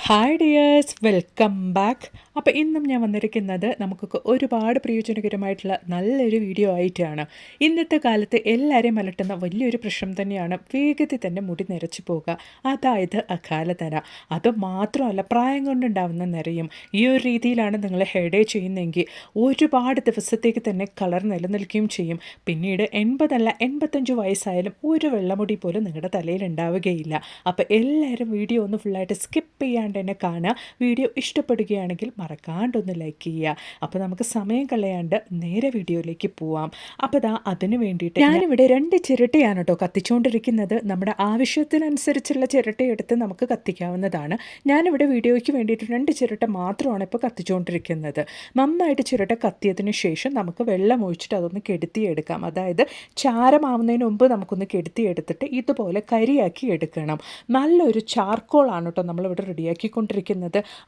Hi dears, welcome back. അപ്പോൾ ഇന്നും ഞാൻ വന്നിരിക്കുന്നത് നമുക്കൊക്കെ ഒരുപാട് പ്രയോജനകരമായിട്ടുള്ള നല്ലൊരു വീഡിയോ ആയിട്ടാണ്. ഇന്നത്തെ കാലത്ത് എല്ലാവരെയും അലട്ടുന്ന വലിയൊരു പ്രശ്നം തന്നെയാണ് വേഗത്തിൽ തന്നെ മുടി നിരച്ചു പോകുക, അതായത് അകാലനര. അത് മാത്രമല്ല, പ്രായം കൊണ്ടുണ്ടാവുന്ന നിരയും. ഈ ഒരു രീതിയിലാണ് നിങ്ങൾ ഹെയർ ഡേ ചെയ്യുന്നതെങ്കിൽ ഒരുപാട് ദിവസത്തേക്ക് തന്നെ കളർ നിലനിൽക്കുകയും ചെയ്യും. പിന്നീട് 80 85 വയസ്സായാലും ഒരു വെള്ളമുടി പോലും നിങ്ങളുടെ തലയിൽ ഉണ്ടാവുകയില്ല. അപ്പോൾ എല്ലാവരും വീഡിയോ ഒന്ന് ഫുള്ളായിട്ട് സ്കിപ്പ് ചെയ്യാണ്ട് തന്നെ കാണുക. വീഡിയോ ഇഷ്ടപ്പെടുകയാണെങ്കിൽ മറക്കാണ്ടൊന്ന് ലൈക്ക് ചെയ്യുക. അപ്പോൾ നമുക്ക് സമയം കളയാണ്ട് നേരെ വീഡിയോയിലേക്ക് പോവാം. അപ്പോൾ അതിന് വേണ്ടിയിട്ട് ഞാനിവിടെ 2 ചിരട്ടയാണ് കേട്ടോ കത്തിച്ചുകൊണ്ടിരിക്കുന്നത്. നമ്മുടെ ആവശ്യത്തിനനുസരിച്ചുള്ള ചിരട്ടയെടുത്ത് നമുക്ക് കത്തിക്കാവുന്നതാണ്. ഞാനിവിടെ വീഡിയോയ്ക്ക് വേണ്ടിയിട്ട് 2 ചിരട്ട മാത്രമാണ് ഇപ്പോൾ കത്തിച്ചുകൊണ്ടിരിക്കുന്നത്. നന്നായിട്ട് ചിരട്ട കത്തിയതിന് ശേഷം നമുക്ക് വെള്ളം ഒഴിച്ചിട്ട് അതൊന്ന് കെടുത്തിയെടുക്കാം. അതായത് ചാരമാവുന്നതിന് മുമ്പ് നമുക്കൊന്ന് കെടുത്തിയെടുത്തിട്ട് ഇതുപോലെ കരിയാക്കി എടുക്കണം. നല്ലൊരു ചാർക്കോളാണ് കേട്ടോ നമ്മളിവിടെ റെഡിയാക്കിക്കൊണ്ടിരിക്കുന്നത്.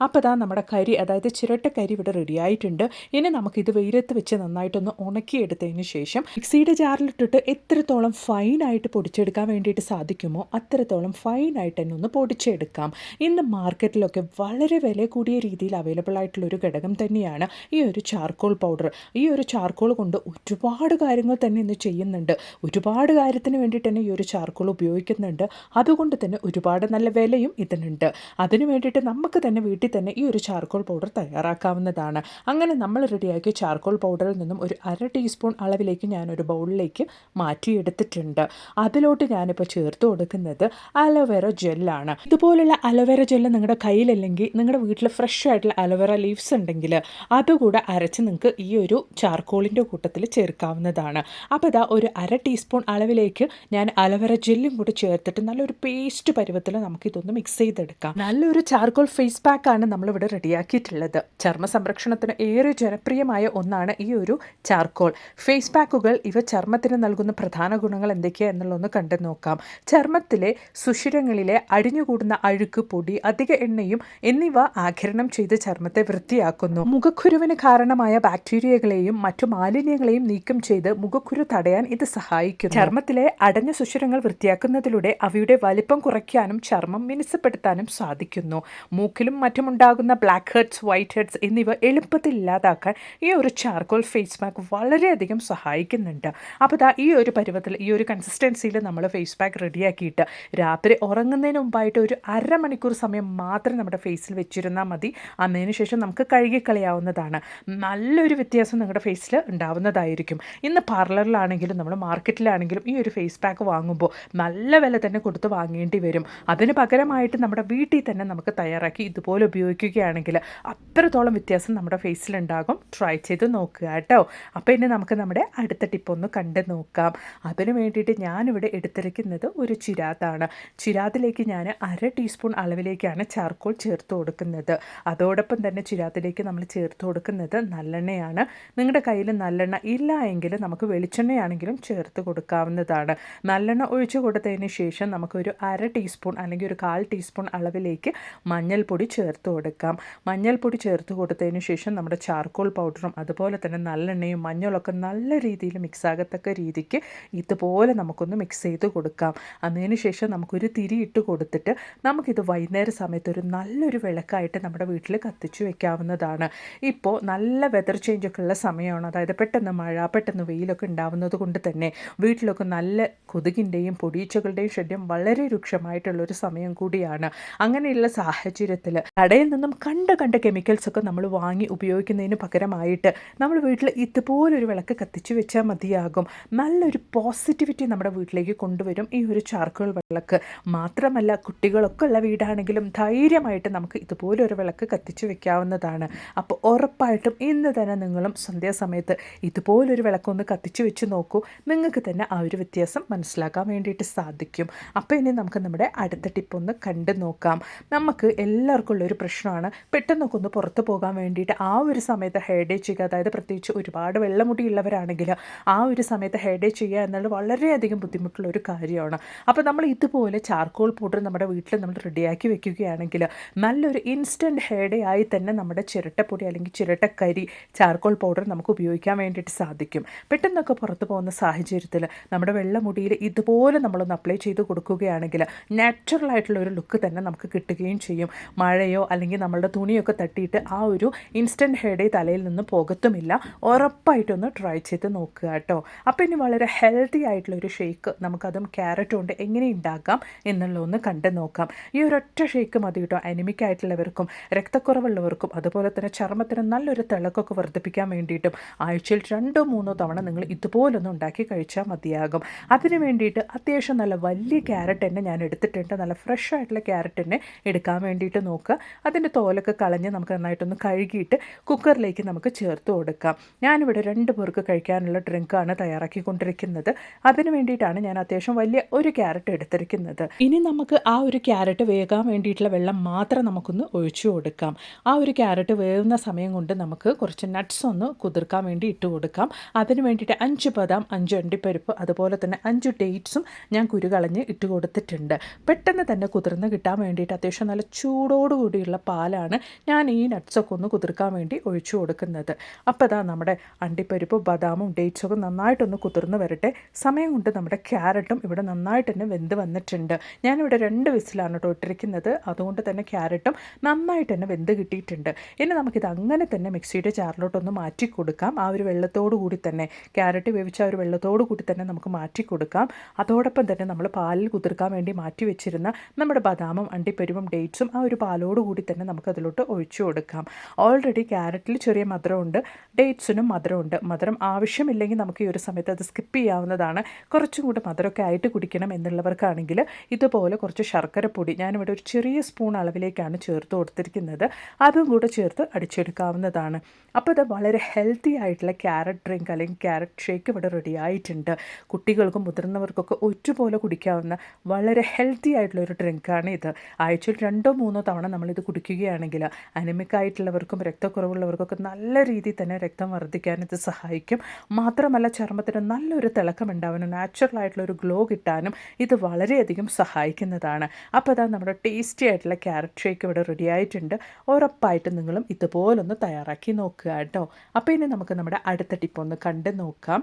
അപ്പോൾ നമ്മുടെ കരി, അതായത് ചിരട്ടക്കരി ഇവിടെ റെഡിയായിട്ടുണ്ട്. ഇനി നമുക്കിത് വെയിലത്ത് വെച്ച് നന്നായിട്ടൊന്ന് ഉണക്കിയെടുത്തതിന് ശേഷം മിക്സിയുടെ ജാറിലിട്ടിട്ട് എത്രത്തോളം ഫൈനായിട്ട് പൊടിച്ചെടുക്കാൻ വേണ്ടിയിട്ട് സാധിക്കുമോ അത്രത്തോളം ഫൈനായിട്ട് തന്നെ ഒന്ന് പൊടിച്ചെടുക്കാം. ഇന്ന് മാർക്കറ്റിലൊക്കെ വളരെ വില കൂടിയ രീതിയിൽ അവൈലബിൾ ആയിട്ടുള്ളൊരു ഘടകം തന്നെയാണ് ഈ ഒരു ചാർക്കോൾ പൗഡർ. ഈ ഒരു ചാർക്കോൾ കൊണ്ട് ഒരുപാട് കാര്യങ്ങൾ തന്നെ ഇന്ന് ചെയ്യുന്നുണ്ട്. ഒരുപാട് കാര്യത്തിന് വേണ്ടിയിട്ട് തന്നെ ഈ ഒരു ചാർക്കോൾ ഉപയോഗിക്കുന്നുണ്ട്. അതുകൊണ്ട് തന്നെ ഒരുപാട് നല്ല വിലയും ഇതിനുണ്ട്. അതിനു വേണ്ടിയിട്ട് നമുക്ക് തന്നെ വീട്ടിൽ തന്നെ ഈ ഒരു ചാർക്കോൾ പൗഡർ തയ്യാറാക്കാവുന്നതാണ്. അങ്ങനെ നമ്മൾ റെഡിയാക്കിയ ചാർക്കോൾ പൗഡറിൽ നിന്നും ഒരു 1/2 ടീസ്പൂൺ അളവിലേക്ക് ഞാനൊരു ബൗളിലേക്ക് മാറ്റിയെടുത്തിട്ടുണ്ട്. അതിലോട്ട് ഞാനിപ്പോൾ ചേർത്ത് കൊടുക്കുന്നത് അലോവേറ ജെല്ലാണ്. ഇതുപോലുള്ള അലോവേറ ജെല്ല് നിങ്ങളുടെ കയ്യിലല്ലെങ്കിൽ നിങ്ങളുടെ വീട്ടിൽ ഫ്രഷ് ആയിട്ടുള്ള അലോവേറ ലീവ്സ് ഉണ്ടെങ്കിൽ അതുകൂടെ അരച്ച് നിങ്ങൾക്ക് ഈ ഒരു ചാർക്കോളിൻ്റെ കൂട്ടത്തിൽ ചേർക്കാവുന്നതാണ്. അപ്പോൾ ഒരു 1/2 ടീസ്പൂൺ അളവിലേക്ക് ഞാൻ അലോവേറ ജെല്ലും കൂടി ചേർത്തിട്ട് നല്ലൊരു പേസ്റ്റ് പരുവത്തിൽ നമുക്കിതൊന്ന് മിക്സ് ചെയ്തെടുക്കാം. നല്ലൊരു ചാർക്കോൾ ഫേസ് പാക്കാണ് നമ്മളിവിടെ റെഡിയാക്കിയിട്ടുള്ളത്. ചർമ്മ സംരക്ഷണത്തിന് ഏറെ ജനപ്രിയമായ ഒന്നാണ് ഈ ഒരു ചാർക്കോൾ ഫേസ് പാക്കുകൾ. ഇവ ചർമ്മത്തിന് നൽകുന്ന പ്രധാന ഗുണങ്ങൾ എന്തൊക്കെയാണ് എന്നുള്ളതൊന്ന് കണ്ടു നോക്കാം. ചർമ്മത്തിലെ സുഷിരങ്ങളിലെ അടിഞ്ഞുകൂടുന്ന അഴുക്ക്, പൊടി, അധിക എണ്ണയും എന്നിവ ആഘിരണം ചെയ്ത് ചർമ്മത്തെ വൃത്തിയാക്കുന്നു. മുഖക്കുരുവിന് കാരണമായ ബാക്ടീരിയകളെയും മറ്റു മാലിന്യങ്ങളെയും നീക്കം ചെയ്ത് മുഖക്കുരു തടയാൻ ഇത് സഹായിക്കുന്നു. ചർമ്മത്തിലെ അടഞ്ഞ സുഷിരങ്ങൾ വൃത്തിയാക്കുന്നതിലൂടെ അവയുടെ വലിപ്പം കുറയ്ക്കാനും ചർമ്മം മിനുസപ്പെടുത്താനും സാധിക്കുന്നു. മൂക്കിലും മറ്റുമുണ്ടാകുന്ന ബ്ലാക്ക് ഹെഡ്സ്, വൈറ്റ് ഹെഡ്സ് എന്നിവ എളുപ്പത്തിൽ ഇല്ലാതാക്കാൻ ഈ ഒരു ചാർക്കോൾ ഫേസ് പാക്ക് വളരെയധികം സഹായിക്കുന്നുണ്ട്. അപ്പോൾ ഈ ഒരു പരുവത്തിൽ, ഈ ഒരു കൺസിസ്റ്റൻസിയിൽ നമ്മൾ ഫേസ് പാക്ക് റെഡിയാക്കിയിട്ട് രാത്രി ഉറങ്ങുന്നതിന് മുമ്പായിട്ട് ഒരു 1/2 മണിക്കൂർ സമയം മാത്രം നമ്മുടെ ഫേസിൽ വെച്ചിരുന്നാൽ മതി. അതിന് ശേഷം നമുക്ക് കഴുകിക്കളയാവുന്നതാണ്. നല്ലൊരു വ്യത്യാസം നിങ്ങളുടെ ഫേസിൽ ഉണ്ടാവുന്നതായിരിക്കും. ഇന്ന് പാർലറിലാണെങ്കിലും നമ്മൾ മാർക്കറ്റിലാണെങ്കിലും ഈ ഒരു ഫേസ് പാക്ക് വാങ്ങുമ്പോൾ നല്ല വില തന്നെ കൊടുത്ത് വാങ്ങേണ്ടി വരും. അതിന് പകരമായിട്ട് നമ്മുടെ വീട്ടിൽ തന്നെ നമുക്ക് തയ്യാറാക്കി ഇതുപോലെ ഉപയോഗിക്കുകയാണെങ്കിൽ അത്രത്തോളം വ്യത്യാസം നമ്മുടെ ഫേസിലുണ്ടാകും. ട്രൈ ചെയ്ത് നോക്കുക കേട്ടോ. അപ്പോൾ ഇനി നമുക്ക് നമ്മുടെ അടുത്ത ടിപ്പൊന്ന് കണ്ടു നോക്കാം. അതിന് വേണ്ടിയിട്ട് ഞാനിവിടെ എടുത്തിരിക്കുന്നത് ഒരു ചിരാതാണ്. ചിരാതിലേക്ക് ഞാൻ 1/2 ടീസ്പൂൺ അളവിലേക്കാണ് ചാർക്കോൾ ചേർത്ത് കൊടുക്കുന്നത്. അതോടൊപ്പം തന്നെ ചിരാതിലേക്ക് നമ്മൾ ചേർത്ത് കൊടുക്കുന്നത് നല്ലെണ്ണയാണ്. നിങ്ങളുടെ കയ്യിൽ നല്ലെണ്ണ ഇല്ല എങ്കിൽ നമുക്ക് വെളിച്ചെണ്ണയാണെങ്കിലും ചേർത്ത് കൊടുക്കാവുന്നതാണ്. നല്ലെണ്ണ ഒഴിച്ച് കൊടുത്തതിന് ശേഷം നമുക്കൊരു 1/2 ടീസ്പൂൺ അല്ലെങ്കിൽ ഒരു 1/4 ടീസ്പൂൺ അളവിലേക്ക് മഞ്ഞൾപ്പൊടി ചേർത്ത് കൊടുക്കാം. മഞ്ഞൾപ്പൊടി ചേർത്ത് കൊടുത്തതിന് ശേഷം നമ്മുടെ ചാർക്കോൾ പൗഡറും അതുപോലെ തന്നെ നല്ലെണ്ണയും മഞ്ഞളൊക്കെ നല്ല രീതിയിൽ മിക്സ് ആകത്തക്ക രീതിക്ക് ഇതുപോലെ നമുക്കൊന്ന് മിക്സ് ചെയ്ത് കൊടുക്കാം. അതിന് ശേഷം നമുക്കൊരു തിരി ഇട്ട് കൊടുത്തിട്ട് നമുക്കിത് വൈകുന്നേര സമയത്ത് ഒരു നല്ലൊരു വിളക്കായിട്ട് നമ്മുടെ വീട്ടിൽ കത്തിച്ചു വെക്കാവുന്നതാണ്. ഇപ്പോൾ നല്ല വെതർ ചേഞ്ചൊക്കെ ഉള്ള സമയമാണ്. അതായത് പെട്ടെന്ന് മഴ, പെട്ടെന്ന് വെയിലൊക്കെ ഉണ്ടാവുന്നത് കൊണ്ട് തന്നെ വീട്ടിലൊക്കെ നല്ല കൊതുകിൻ്റെയും പൊടിയീച്ചകളുടെയും ശല്യം വളരെ രൂക്ഷമായിട്ടുള്ളൊരു സമയം കൂടിയാണ്. അങ്ങനെയുള്ള സാഹചര്യത്തിൽ കടയിൽ നിന്നും കണ്ട കെമിക്കൽസൊക്കെ നമ്മൾ വാങ്ങി ഉപയോഗിക്കുന്നതിന് പകരമായിട്ട് നമ്മൾ വീട്ടിൽ ഇതുപോലൊരു വിളക്ക് കത്തിച്ചു വെച്ചാൽ മതിയാകും. നല്ലൊരു പോസിറ്റിവിറ്റി നമ്മുടെ വീട്ടിലേക്ക് കൊണ്ടുവരും ഈ ഒരു ചാർക്കോൾ വിളക്ക്. മാത്രമല്ല, കുട്ടികളൊക്കെ ഉള്ള വീടാണെങ്കിലും ധൈര്യമായിട്ട് നമുക്ക് ഇതുപോലൊരു വിളക്ക് കത്തിച്ചു വെക്കാവുന്നതാണ്. അപ്പോൾ ഉറപ്പായിട്ടും ഇന്ന് തന്നെ നിങ്ങളും സന്ധ്യാസമയത്ത് ഇതുപോലൊരു വിളക്കൊന്ന് കത്തിച്ചു വെച്ച് നോക്കൂ. നിങ്ങൾക്ക് തന്നെ ആ ഒരു വ്യത്യാസം മനസ്സിലാക്കാൻ വേണ്ടിയിട്ട് സാധിക്കും. അപ്പോൾ ഇനി നമുക്ക് നമ്മുടെ അടുത്ത ടിപ്പൊന്ന് കണ്ടു നോക്കാം. നമുക്ക് എല്ലാവർക്കും ഉള്ളൊരു പ്രശ്നമാണ് പെട്ടെന്നൊക്കെ ഒന്ന് പുറത്ത് പോകാൻ വേണ്ടിയിട്ട് ആ ഒരു സമയത്ത് ഹെയർ ഡേ ചെയ്യുക. അതായത് പ്രത്യേകിച്ച് ഒരുപാട് വെള്ളമുടിയുള്ളവരാണെങ്കിൽ ആ ഒരു സമയത്ത് ഹെയർ ഡേ ചെയ്യുക എന്നുള്ളത് വളരെയധികം ബുദ്ധിമുട്ടുള്ളൊരു കാര്യമാണ്. അപ്പോൾ നമ്മൾ ഇതുപോലെ ചാർക്കോൾ പൗഡർ നമ്മുടെ വീട്ടിൽ നമ്മൾ റെഡിയാക്കി വെക്കുകയാണെങ്കിൽ നല്ലൊരു ഇൻസ്റ്റൻറ്റ് ഹെയർ ഡേ ആയി തന്നെ നമ്മുടെ ചിരട്ടപ്പൊടി അല്ലെങ്കിൽ ചിരട്ടക്കരി ചാർക്കോൾ പൗഡർ നമുക്ക് ഉപയോഗിക്കാൻ വേണ്ടിയിട്ട് സാധിക്കും. പെട്ടെന്നൊക്കെ പുറത്ത് പോകുന്ന സാഹചര്യത്തിൽ നമ്മുടെ വെള്ളമുടിയിൽ ഇതുപോലെ നമ്മളൊന്ന് അപ്ലൈ ചെയ്ത് കൊടുക്കുകയാണെങ്കിൽ നാച്ചുറൽ ആയിട്ടുള്ള ഒരു ലുക്ക് തന്നെ നമുക്ക് കിട്ടും. കിട്ടുകയും ചെയ്യും. മഴയോ അല്ലെങ്കിൽ നമ്മളുടെ തുണിയൊക്കെ തട്ടിയിട്ട് ആ ഒരു ഇൻസ്റ്റൻറ്റ് ഹെയർ ഡേ തലയിൽ നിന്ന് പോകത്തുമില്ല. ഉറപ്പായിട്ടൊന്ന് ട്രൈ ചെയ്ത് നോക്കുക കേട്ടോ. അപ്പോൾ ഇനി വളരെ ഹെൽത്തി ആയിട്ടുള്ളൊരു ഷേക്ക് നമുക്കതും ക്യാരറ്റ് കൊണ്ട് എങ്ങനെ ഉണ്ടാക്കാം എന്നുള്ളതൊന്ന് കണ്ടു നോക്കാം. ഈ ഒരൊറ്റ ഷേക്ക് മതി കേട്ടോ. അനിമിക് ആയിട്ടുള്ളവർക്കും രക്തക്കുറവുള്ളവർക്കും അതുപോലെ തന്നെ ചർമ്മത്തിന് നല്ലൊരു തിളക്കൊക്കെ വർദ്ധിപ്പിക്കാൻ വേണ്ടിയിട്ടും ആഴ്ചയിൽ 2-3 തവണ നിങ്ങൾ ഇതുപോലൊന്ന് ഉണ്ടാക്കി കഴിച്ചാൽ മതിയാകും. അതിന് വേണ്ടിയിട്ട് അത്യാവശ്യം നല്ല വലിയ ക്യാരറ്റ് തന്നെ ഞാൻ എടുത്തിട്ടുണ്ട്. നല്ല ഫ്രഷ് ആയിട്ടുള്ള ക്യാരറ്റ് തന്നെ എടുക്കാൻ വേണ്ടിയിട്ട് നോക്കുക. അതിൻ്റെ തോലൊക്കെ കളഞ്ഞ് നമുക്ക് നന്നായിട്ടൊന്ന് കഴുകിയിട്ട് കുക്കറിലേക്ക് നമുക്ക് ചേർത്ത് കൊടുക്കാം. ഞാനിവിടെ 2 പേർക്ക് കഴിക്കാനുള്ള ഡ്രിങ്കാണ് തയ്യാറാക്കിക്കൊണ്ടിരിക്കുന്നത്. അതിന് വേണ്ടിയിട്ടാണ് ഞാൻ അത്യാവശ്യം വലിയ ഒരു ക്യാരറ്റ് എടുത്തിരിക്കുന്നത്. ഇനി നമുക്ക് ആ ഒരു ക്യാരറ്റ് വേകാൻ വേണ്ടിയിട്ടുള്ള വെള്ളം മാത്രം നമുക്കൊന്ന് ഒഴിച്ചു കൊടുക്കാം. ആ ഒരു ക്യാരറ്റ് വേവുന്ന സമയം കൊണ്ട് നമുക്ക് കുറച്ച് നട്ട്സ് ഒന്ന് കുതിർക്കാൻ വേണ്ടി ഇട്ട് കൊടുക്കാം. അതിന് വേണ്ടിയിട്ട് 5 ബദാം, 5 അണ്ടിപ്പരിപ്പ്, അതുപോലെ തന്നെ 5 ഡേറ്റ്സും ഞാൻ കുരുകളഞ്ഞ് ഇട്ട് കൊടുത്തിട്ടുണ്ട്. പെട്ടെന്ന് തന്നെ കുതിർന്ന് കിട്ടാൻ വേണ്ടിയിട്ട് അത്യാവശ്യം നല്ല ചൂടോടുകൂടിയുള്ള പാലാണ് ഞാൻ ഈ നട്ട്സൊക്കെ ഒന്ന് കുതിർക്കാൻ വേണ്ടി ഒഴിച്ചു കൊടുക്കുന്നത്. അപ്പോൾ അതാ നമ്മുടെ അണ്ടിപ്പരിപ്പ്, ബദാമും ഡേറ്റ്സൊക്കെ നന്നായിട്ടൊന്ന് കുതിർന്ന് വരട്ടെ. സമയം കൊണ്ട് നമ്മുടെ ക്യാരറ്റും ഇവിടെ നന്നായിട്ട് തന്നെ വെന്ത് വന്നിട്ടുണ്ട്. ഞാനിവിടെ 2 വിസിലാണ് കേട്ടോ ഇട്ടിരിക്കുന്നത്. അതുകൊണ്ട് തന്നെ ക്യാരറ്റും നന്നായിട്ട് തന്നെ വെന്ത് കിട്ടിയിട്ടുണ്ട്. ഇനി നമുക്കിത് അങ്ങനെ തന്നെ മിക്സിയുടെ ജാറിലോട്ടൊന്ന് മാറ്റി കൊടുക്കാം. ആ ഒരു വെള്ളത്തോടു കൂടി തന്നെ, ക്യാരറ്റ് വേവിച്ച ആ ഒരു വെള്ളത്തോടു കൂടി തന്നെ നമുക്ക് മാറ്റി കൊടുക്കാം. അതോടൊപ്പം തന്നെ നമ്മൾ പാലിൽ കുതിർക്കാൻ വേണ്ടി മാറ്റി വെച്ചിരുന്ന നമ്മുടെ ബദാമും അണ്ടിപ്പരിപ്പും ഡേറ്റ്സും ആ ഒരു പാലോട് കൂടി തന്നെ നമുക്കതിലോട്ട് ഒഴിച്ചു കൊടുക്കാം. ഓൾറെഡി ക്യാരറ്റിൽ ചെറിയ മധുരമുണ്ട്, ഡേറ്റ്സിനും മധുരമുണ്ട്. മധുരം ആവശ്യമില്ലെങ്കിൽ നമുക്ക് ഈ ഒരു സമയത്ത് അത് സ്കിപ്പ് ചെയ്യാവുന്നതാണ്. കുറച്ചും കൂടെ മധുരമൊക്കെ ആയിട്ട് കുടിക്കണം എന്നുള്ളവർക്കാണെങ്കിൽ ഇതുപോലെ കുറച്ച് ശർക്കരപ്പൊടി ഞാനിവിടെ ഒരു ചെറിയ സ്പൂൺ അളവിലേക്കാണ് ചേർത്ത് കൊടുത്തിരിക്കുന്നത്. അതും കൂടെ ചേർത്ത് അടിച്ചെടുക്കാവുന്നതാണ്. അപ്പോൾ ഇത് വളരെ ഹെൽത്തി ആയിട്ടുള്ള ക്യാരറ്റ് ഡ്രിങ്ക് അല്ലെങ്കിൽ ക്യാരറ്റ് ഷേക്ക് ഇവിടെ റെഡി ആയിട്ടുണ്ട്. കുട്ടികൾക്കും മുതിർന്നവർക്കൊക്കെ ഒരുപോലെ കുടിക്കാവുന്ന വളരെ ഹെൽത്തി ആയിട്ടുള്ളൊരു ഡ്രിങ്കാണ് ഇത്. ആഴ്ചയിൽ 2-3 തവണ നമ്മളിത് കുടിക്കുകയാണെങ്കിൽ അനിമിക് ആയിട്ടുള്ളവർക്കും രക്തക്കുറവുള്ളവർക്കൊക്കെ നല്ല രീതിയിൽ തന്നെ രക്തം വർദ്ധിക്കാൻ ഇത് സഹായിക്കും. മാത്രമല്ല ചർമ്മത്തിന് നല്ലൊരു തിളക്കം ഉണ്ടാവാനും നാച്ചുറൽ ആയിട്ടുള്ളൊരു ഗ്ലോ കിട്ടാനും ഇത് വളരെയധികം സഹായിക്കുന്നതാണ്. അപ്പോൾ അതാ നമ്മുടെ ടേസ്റ്റി ആയിട്ടുള്ള ക്യാരറ്റ് ഷേക്ക് ഇവിടെ റെഡി ആയിട്ടുണ്ട്. ഉറപ്പായിട്ടും നിങ്ങളും ഇതുപോലൊന്ന് തയ്യാറാക്കി നോക്കുക കേട്ടോ. അപ്പോൾ ഇനി നമുക്ക് നമ്മുടെ അടുത്ത ടിപ്പ് ഒന്ന് കണ്ട് നോക്കാം.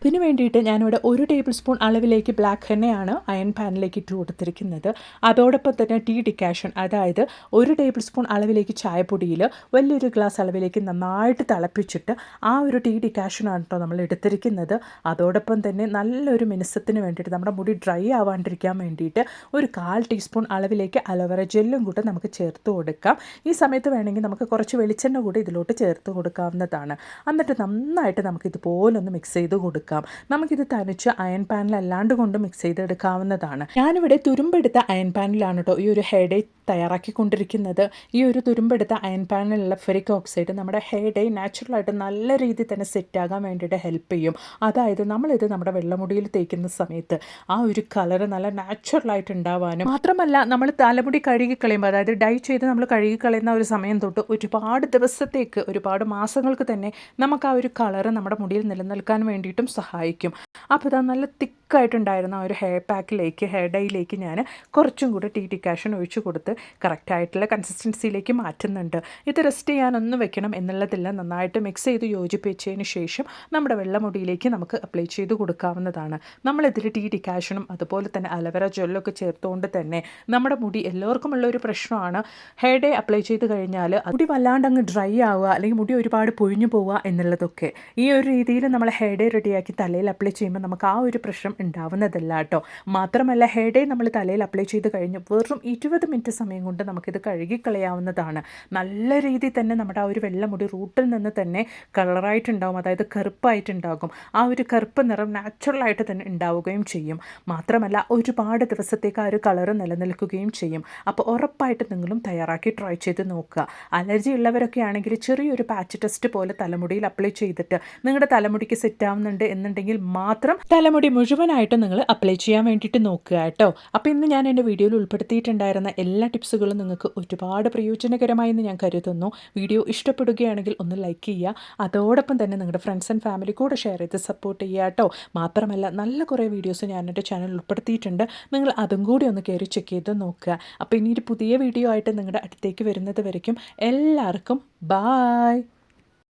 ഇതിന് വേണ്ടിയിട്ട് ഞാനിവിടെ 1 ടേബിൾ സ്പൂൺ അളവിലേക്ക് ബ്ലാക്ക് ഹെന്നയാണ് അയൺ പാനിലേക്ക് ഇട്ട് കൊടുത്തിരിക്കുന്നത്. അതോടൊപ്പം തന്നെ ടീ ഡിക്കാഷൻ, അതായത് 1 ടേബിൾ സ്പൂൺ അളവിലേക്ക് ചായപ്പൊടിയിൽ വലിയൊരു ഗ്ലാസ് അളവിലേക്ക് നന്നായിട്ട് തിളപ്പിച്ചിട്ട് ആ ഒരു ടീ ഡിക്കാഷനാണ് കേട്ടോ നമ്മൾ എടുത്തിരിക്കുന്നത്. അതോടൊപ്പം തന്നെ നല്ലൊരു മിനുസത്തിന് വേണ്ടിയിട്ട് നമ്മുടെ മുടി ഡ്രൈ ആവാണ്ടിരിക്കാൻ വേണ്ടിയിട്ട് ഒരു 1/4 ടീസ്പൂൺ അളവിലേക്ക് അലോവേറ ജെല്ലും കൂടെ നമുക്ക് ചേർത്ത് കൊടുക്കാം. ഈ സമയത്ത് വേണമെങ്കിൽ നമുക്ക് കുറച്ച് വെളിച്ചെണ്ണ കൂടി ഇതിലോട്ട് ചേർത്ത് കൊടുക്കാവുന്നതാണ്. എന്നിട്ട് നന്നായിട്ട് നമുക്ക് ഇതുപോലൊന്ന് മിക്സ് ചെയ്ത് കൊടുക്കാം. നമുക്കിത് തനിച്ച് അയൺ പാനിൽ അല്ലാണ്ട് കൊണ്ട് മിക്സ് ചെയ്തെടുക്കാവുന്നതാണ്. ഞാനിവിടെ തുരുമ്പെടുത്ത അയൺ പാനിലാണ് കേട്ടോ ഈ ഒരു ഹെയർ ഡേ തയ്യാറാക്കിക്കൊണ്ടിരിക്കുന്നത്. ഈ ഒരു തുരുമ്പെടുത്ത അയൺ പാനിലുള്ള ഫെറിക് ഓക്സൈഡ് നമ്മുടെ ഹെയർ ഡേ നാച്ചുറലായിട്ട് നല്ല രീതിയിൽ തന്നെ സെറ്റാകാൻ വേണ്ടിയിട്ട് ഹെൽപ്പ് ചെയ്യും. അതായത് നമ്മളിത് നമ്മുടെ വെള്ളമുടിയിൽ തേക്കുന്ന സമയത്ത് ആ ഒരു കളറ് നല്ല നാച്ചുറലായിട്ട് ഉണ്ടാവാനും, മാത്രമല്ല നമ്മൾ തലമുടി കഴുകിക്കളയുമ്പോൾ, അതായത് ഡൈ ചെയ്ത് നമ്മൾ കഴുകിക്കളയുന്ന ഒരു സമയം തൊട്ട് ഒരുപാട് ദിവസത്തേക്ക്, ഒരുപാട് മാസങ്ങൾക്ക് തന്നെ നമുക്ക് ആ ഒരു കളറ് നമ്മുടെ മുടിയിൽ നിലനിൽക്കാൻ വേണ്ടിയിട്ടും സഹായിക്കും. അപ്പോൾ ഇതാ നല്ല തിക്കായിട്ടുണ്ടായിരുന്ന ഒരു ഹെയർ പാക്കിലേക്ക്, ഹെയർ ഡൈയിലേക്ക് ഞാൻ കുറച്ചും കൂടി ടീ ഡിക്കാഷൻ ഒഴിച്ചു കൊടുത്ത് കറക്റ്റായിട്ടുള്ള കൺസിസ്റ്റൻസിയിലേക്ക് മാറ്റുന്നുണ്ട്. ഇത് റെസ്റ്റ് ചെയ്യാനൊന്നും വെക്കണം എന്നുള്ളതില്ല. നന്നായിട്ട് മിക്സ് ചെയ്ത് യോജിപ്പിച്ചതിന് ശേഷം നമ്മുടെ വെള്ളമുടിയിലേക്ക് നമുക്ക് അപ്ലൈ ചെയ്ത് കൊടുക്കാവുന്നതാണ്. നമ്മളിതിൽ ടീ ഡിക്കാഷനും അതുപോലെ തന്നെ അലോവേറ ജെല്ലൊക്കെ ചേർത്തുകൊണ്ട് തന്നെ നമ്മുടെ മുടി എല്ലാവർക്കും ഉള്ളൊരു പ്രശ്നമാണ് ഹെയർ ഡേ അപ്ലൈ ചെയ്ത് കഴിഞ്ഞാൽ മുടി വല്ലാണ്ട് അങ്ങ് ഡ്രൈ ആവുക, അല്ലെങ്കിൽ മുടി ഒരുപാട് പൊഴിഞ്ഞു പോവുക എന്നുള്ളതൊക്കെ. ഈ ഒരു രീതിയിൽ നമ്മൾ ഹെയർ ഡേ റെഡിയാക്കി തലയിൽ അപ്ലൈ ചെയ്യുമ്പോൾ നമുക്ക് ആ ഒരു പ്രശ്നം ഉണ്ടാവുന്നതല്ല കേട്ടോ. മാത്രമല്ല ഹെയർ ഡേ നമ്മൾ തലയിൽ അപ്ലൈ ചെയ്ത് കഴിഞ്ഞ് വെറും 20 മിനിറ്റ് സമയം കൊണ്ട് നമുക്കിത് കഴുകിക്കളയാവുന്നതാണ്. നല്ല രീതിയിൽ തന്നെ നമ്മുടെ ആ ഒരു വെള്ളമുടി റൂട്ടിൽ നിന്ന് തന്നെ കളറായിട്ടുണ്ടാവും, അതായത് കറുപ്പായിട്ടുണ്ടാകും. ആ ഒരു കറുപ്പ് നിറം നാച്ചുറലായിട്ട് തന്നെ ഉണ്ടാവുകയും ചെയ്യും. മാത്രമല്ല ഒരുപാട് ദിവസത്തേക്ക് ആ ഒരു കളറ് നിലനിൽക്കുകയും ചെയ്യും. അപ്പോൾ ഉറപ്പായിട്ട് നിങ്ങളും തയ്യാറാക്കി ട്രൈ ചെയ്ത് നോക്കുക. അലർജി ഉള്ളവരൊക്കെ ആണെങ്കിൽ ചെറിയൊരു പാച്ച് ടെസ്റ്റ് പോലെ തലമുടിയിൽ അപ്ലൈ ചെയ്തിട്ട് നിങ്ങളുടെ തലമുടിക്ക് സെറ്റ് ആവുന്നുണ്ട് എന്നുണ്ടെങ്കിൽ മാത്രം തലമുടി മുഴുവനായിട്ടും നിങ്ങൾ അപ്ലൈ ചെയ്യാൻ വേണ്ടിയിട്ട് നോക്കുക കേട്ടോ. അപ്പോൾ ഇന്ന് ഞാൻ എൻ്റെ വീഡിയോയിൽ ഉൾപ്പെടുത്തിയിട്ടുണ്ടായിരുന്ന എല്ലാ ടിപ്സുകളും നിങ്ങൾക്ക് ഒരുപാട് പ്രയോജനകരമായി എന്ന് ഞാൻ കരുതുന്നു. വീഡിയോ ഇഷ്ടപ്പെടുകയാണെങ്കിൽ ഒന്ന് ലൈക്ക് ചെയ്യുക. അതോടൊപ്പം തന്നെ നിങ്ങളുടെ ഫ്രണ്ട്സ് ആൻഡ് ഫാമിലി കൂടെ ഷെയർ ചെയ്ത് സപ്പോർട്ട് ചെയ്യുക കേട്ടോ. മാത്രമല്ല നല്ല കുറേ വീഡിയോസ് ഞാൻ എൻ്റെ ചാനലിൽ ഉൾപ്പെടുത്തിയിട്ടുണ്ട്. നിങ്ങൾ അതും കൂടി ഒന്ന് കയറി ചെക്ക് ചെയ്ത് നോക്കുക. അപ്പോൾ ഇനി ഒരു പുതിയ വീഡിയോ ആയിട്ട് നിങ്ങളുടെ അടുത്തേക്ക് വരുന്നത് വരയ്ക്കും എല്ലാവർക്കും ബായ്.